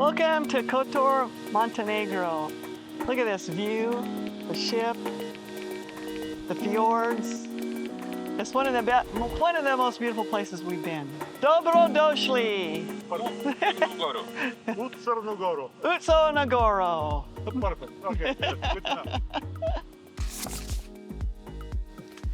Welcome to Kotor, Montenegro. Look at this view, the ship, the fjords. It's one of the most beautiful places we've been. Dobro došli. Utso Nagoro. Perfect. Okay, good enough.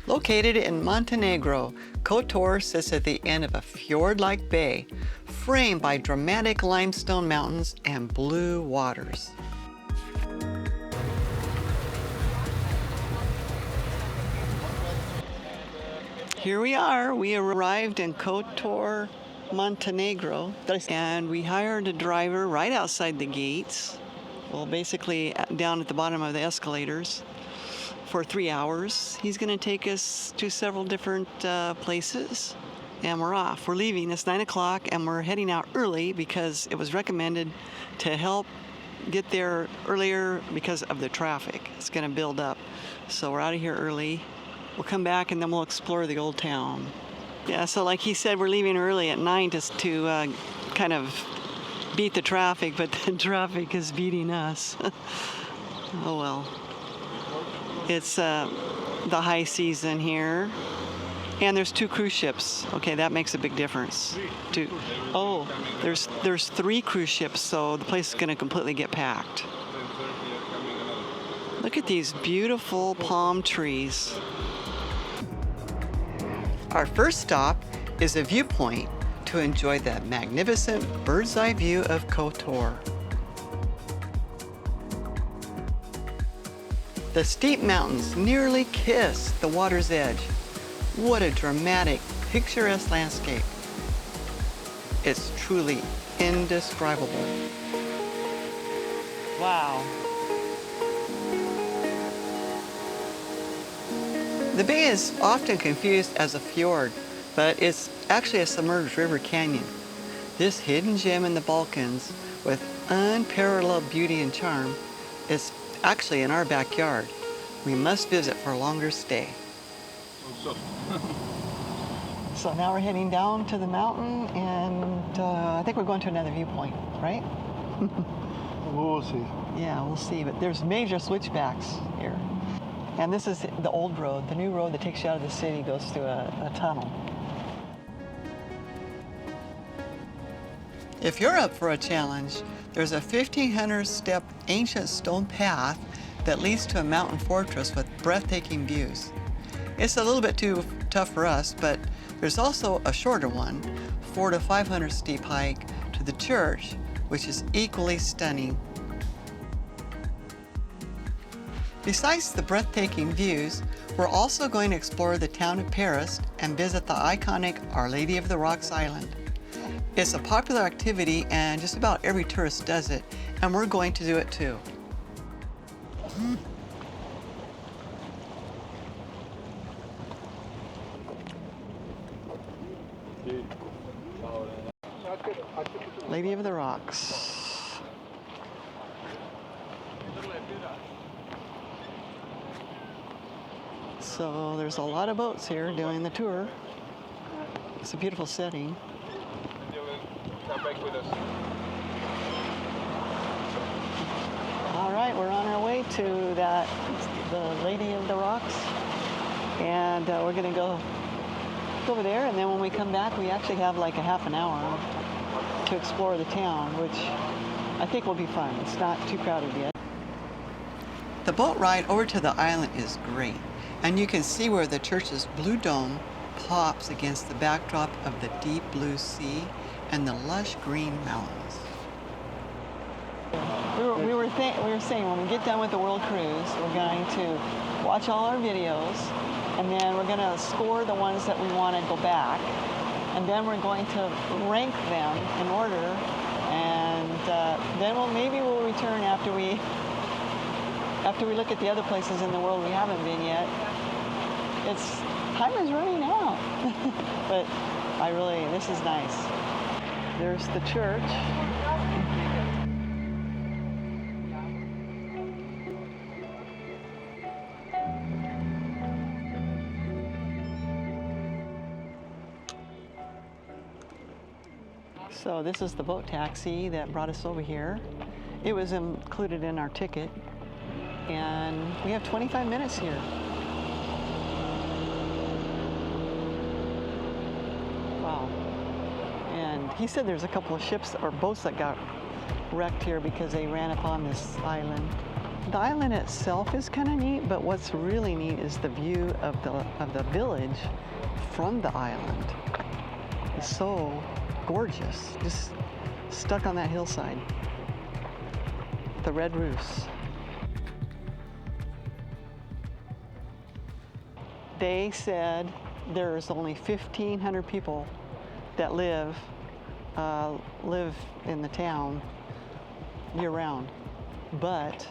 Located in Montenegro, Kotor sits at the end of a fjord-like bay, framed by dramatic limestone mountains and blue waters. Here we are. We arrived in Kotor, Montenegro, and we hired a driver right outside the gates. Well, basically down at the bottom of the escalators for 3 hours. He's going to take us to several different places, and we're off. We're leaving. It's 9 o'clock, and we're heading out early because it was recommended to help get there earlier because of the traffic. It's going to build up. So we're out of here early. We'll come back, and then we'll explore the old town. Yeah, so like he said, we're leaving early at 9 to kind of beat the traffic, but the traffic is beating us. Oh well. It's the high season here, and there's 2 cruise ships. Okay, that makes a big difference. There's 3 cruise ships, so the place is going to completely get packed. Look at these beautiful palm trees. Our first stop is a viewpoint to enjoy the magnificent bird's eye view of Kotor. The steep mountains nearly kiss the water's edge. What a dramatic, picturesque landscape. It's truly indescribable. Wow. The bay is often confused as a fjord, but it's actually a submerged river canyon. This hidden gem in the Balkans, with unparalleled beauty and charm, is actually in our backyard. We must visit for a longer stay. So now we're heading down to the mountain, and I think we're going to another viewpoint, right? We'll see. Yeah, we'll see, but there's major switchbacks here. And this is the old road. The new road that takes you out of the city goes through a tunnel. If you're up for a challenge, there's a 1,500-step ancient stone path that leads to a mountain fortress with breathtaking views. It's a little bit too tough for us, but there's also a shorter one, 400 to 500 steep hike to the church, which is equally stunning. Besides the breathtaking views, we're also going to explore the town of Paris and visit the iconic Our Lady of the Rocks Island. It's a popular activity, and just about every tourist does it, and we're going to do it too. Lady of the Rocks. So there's a lot of boats here doing the tour. It's a beautiful setting. All right, we're on our way to the Lady of the Rocks, and we're gonna go over there, and then when we come back, we actually have like a half an hour to explore the town, which I think will be fun. It's not too crowded yet. The boat ride over to the island is great, and you can see where the church's blue dome pops against the backdrop of the deep blue sea and the lush green mountains. We were saying when we get done with the World Cruise, we're going to watch all our videos, and then we're going to score the ones that we want to go back, and then we're going to rank them in order, and then maybe we'll return after we look at the other places in the world we haven't been yet. Time is running out. But this is nice. There's the church. So this is the boat taxi that brought us over here. It was included in our ticket, and we have 25 minutes here. Wow. And he said there's a couple of ships or boats that got wrecked here because they ran upon this island. The island itself is kind of neat, but what's really neat is the view of the village from the island. It's so gorgeous, just stuck on that hillside. The red roofs. They said there's only 1,500 people that live in the town year-round, but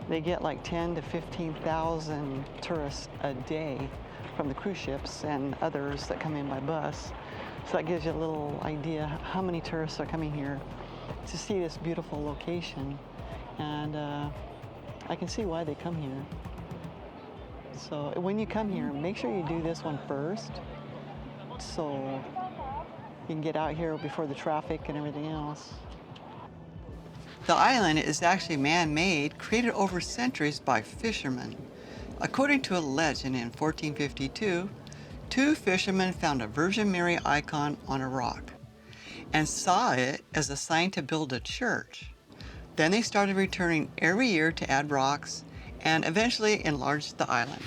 they get like 10 to 15,000 tourists a day from the cruise ships and others that come in by bus. So that gives you a little idea how many tourists are coming here to see this beautiful location, and I can see why they come here. So when you come here, make sure you do this one first, so you can get out here before the traffic and everything else. The island is actually man-made, created over centuries by fishermen. According to a legend in 1452, two fishermen found a Virgin Mary icon on a rock and saw it as a sign to build a church. Then they started returning every year to add rocks and eventually enlarged the island.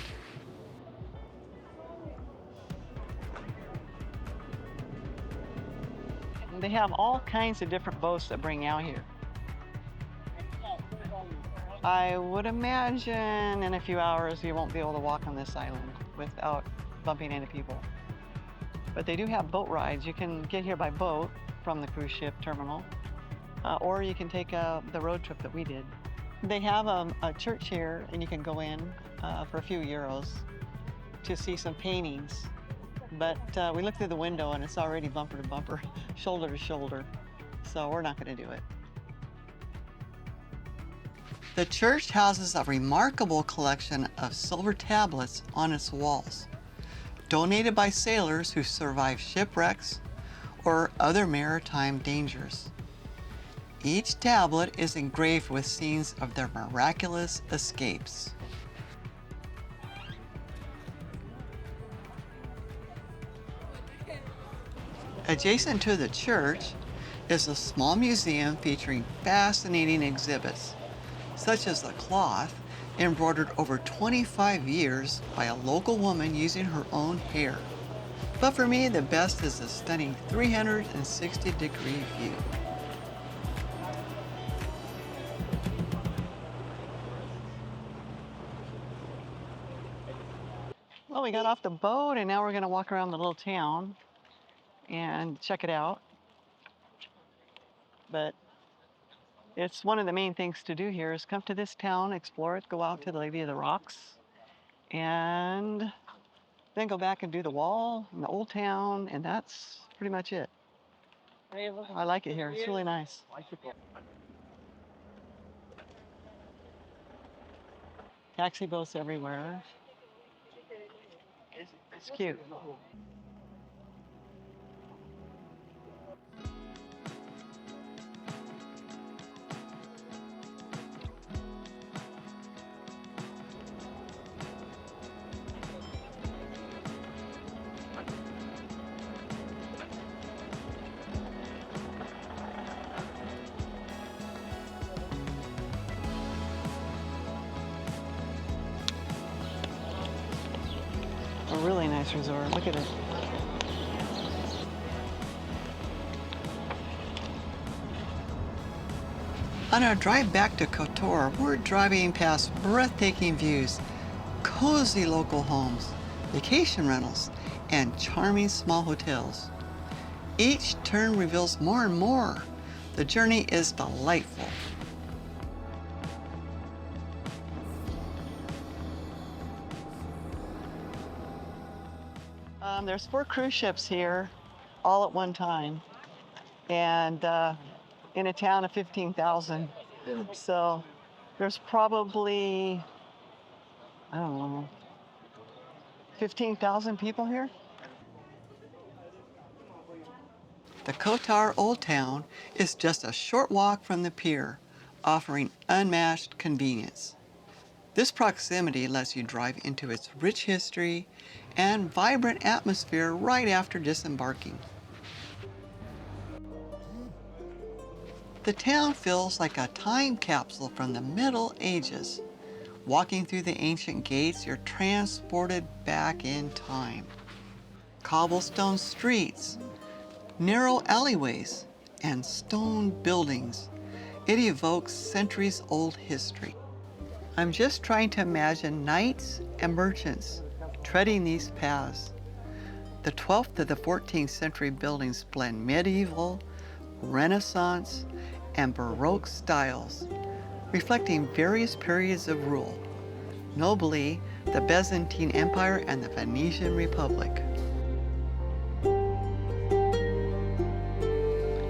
They have all kinds of different boats that bring out here. I would imagine in a few hours you won't be able to walk on this island without bumping into people. But they do have boat rides. You can get here by boat from the cruise ship terminal, or you can take the road trip that we did. They have a church here, and you can go in for a few euros to see some paintings. But we looked through the window and it's already bumper to bumper, shoulder to shoulder. So we're not going to do it. The church houses a remarkable collection of silver tablets on its walls, donated by sailors who survived shipwrecks or other maritime dangers. Each tablet is engraved with scenes of their miraculous escapes. Adjacent to the church is a small museum featuring fascinating exhibits, such as the cloth embroidered over 25 years by a local woman using her own hair. But for me, the best is the stunning 360-degree view. Well, we got off the boat and now we're going to walk around the little town and check it out. But it's one of the main things to do here is come to this town, explore it, go out to the Levee of the Rocks, and then go back and do the wall and the old town, and that's pretty much it. I like it here. It's really nice. Taxi boats everywhere. It's cute. A really nice resort. Look at it. On our drive back to Kotor, we're driving past breathtaking views, cozy local homes, vacation rentals, and charming small hotels. Each turn reveals more and more. The journey is delightful. There's 4 cruise ships here, all at one time, and in a town of 15,000. So there's probably, I don't know, 15,000 people here. The Kotor Old Town is just a short walk from the pier, offering unmatched convenience. This proximity lets you drive into its rich history and vibrant atmosphere right after disembarking. The town feels like a time capsule from the Middle Ages. Walking through the ancient gates, you're transported back in time. Cobblestone streets, narrow alleyways, and stone buildings. It evokes centuries-old history. I'm just trying to imagine knights and merchants treading these paths. The 12th to the 14th century buildings blend medieval, Renaissance, and Baroque styles, reflecting various periods of rule, notably the Byzantine Empire and the Venetian Republic.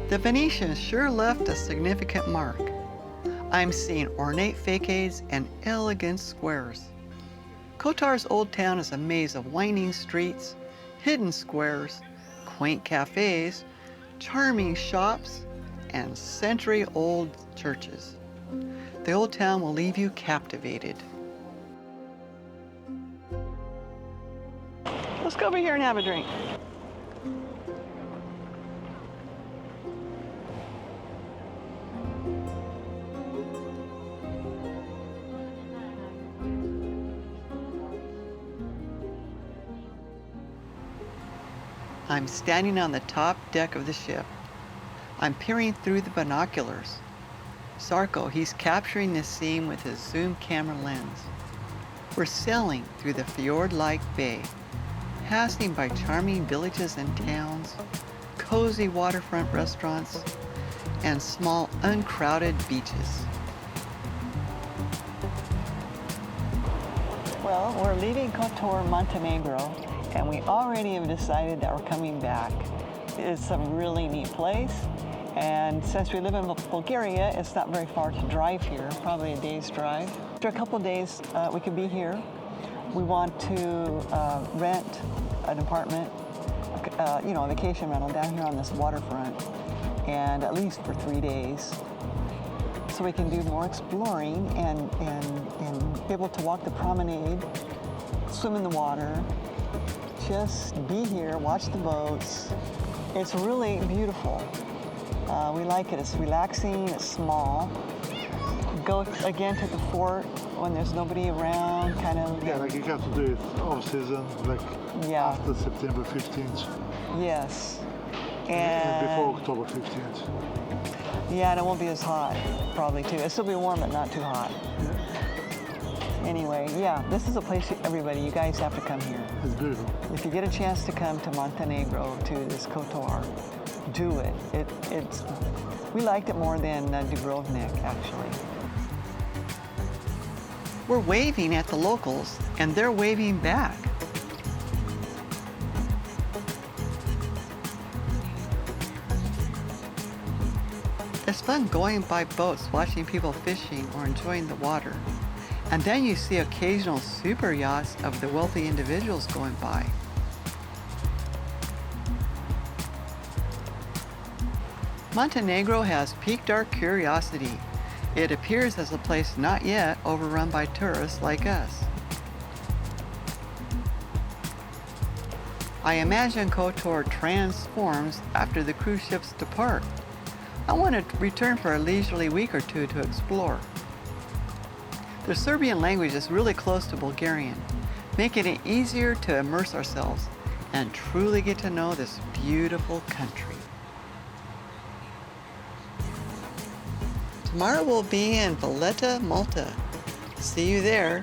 The Venetians sure left a significant mark. I'm seeing ornate facades and elegant squares. Kotor's Old Town is a maze of winding streets, hidden squares, quaint cafes, charming shops, and century-old churches. The Old Town will leave you captivated. Let's go over here and have a drink. I'm standing on the top deck of the ship. I'm peering through the binoculars. Sarko, he's capturing this scene with his zoom camera lens. We're sailing through the fjord-like bay, passing by charming villages and towns, cozy waterfront restaurants, and small uncrowded beaches. Well, we're leaving Kotor, Montenegro, and we already have decided that we're coming back. It's a really neat place, and since we live in Bulgaria, it's not very far to drive here, probably a day's drive. After a couple days, we could be here. We want to rent an apartment, a vacation rental down here on this waterfront, and at least for 3 days, so we can do more exploring and be able to walk the promenade, swim in the water, just be here, watch the boats. It's really beautiful. We like it. It's relaxing, it's small. Go again to the fort when there's nobody around, kind of. Yeah, like you have to do it off season, like after September 15th. Yes. And before October 15th. Yeah, and it won't be as hot, probably too. It'll still be warm, but not too hot. Yeah. Anyway, yeah, this is a place everybody, you guys have to come here. It's beautiful. If you get a chance to come to Montenegro, to this Kotor, do it. We liked it more than Dubrovnik, actually. We're waving at the locals, and they're waving back. It's fun going by boats, watching people fishing or enjoying the water. And then you see occasional super yachts of the wealthy individuals going by. Montenegro has piqued our curiosity. It appears as a place not yet overrun by tourists like us. I imagine Kotor transforms after the cruise ships depart. I want to return for a leisurely week or two to explore. The Serbian language is really close to Bulgarian, making it easier to immerse ourselves and truly get to know this beautiful country. Tomorrow we'll be in Valletta, Malta. See you there.